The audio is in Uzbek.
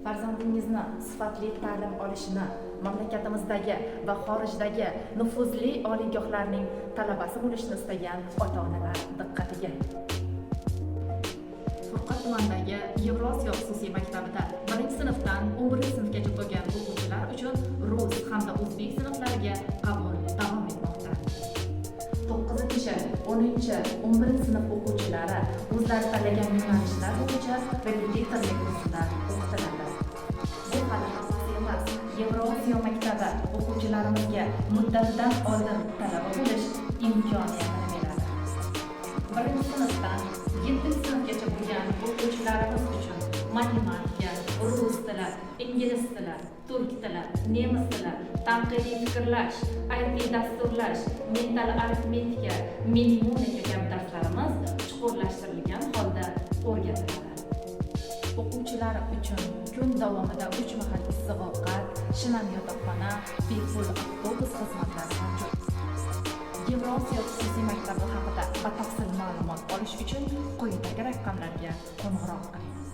farzandingizni sifatli ta'lim olishini mamlakatimizdagi va xorijdagi nufuzli oliygohlarning talabasi bo'lishni istagan ota-onalar diqqatiga. Furqat tumanidagi Yevrosiyo xususiy maktabida 1-sinfdan 11-sinfgacha bo'lgan o'quvchilar uchun rus hamda o'zbek sinflariga qabul davom etmoqda. 9-10-11 sinf o'quvchilari o'zlari tanlagan yo'nalishlar bo'yicha repetitorlik kursida o'qitiladi. Bu hali hammasi emas. Yevrosiyo maktabi o'quvchilarimizga muddatidan oldin talaba bo'lish imkoniyatini beradi. 1-sinfdan 7-sinfgacha bo'lgan o'quvchilarimiz uchun matematika, rus tili, ingliz tili, turk tili, nemis tili, tanqidiy fikrlash, IT dasturlash, mental arifmetika, mnemika kabi darslarimiz chuqurlashtirilgan holda o'rgatiladi. O'quvchilar uchun kun davomida 3 mahal issiq ovqat, shinam yotoqxona, bepul avtobus xizmatlari mavjud. Yevrosiyo xususiy maktabi haqida batafsil ma'lumot olish uchun quyidagi raqamlarga qo'ng'iroq qiling.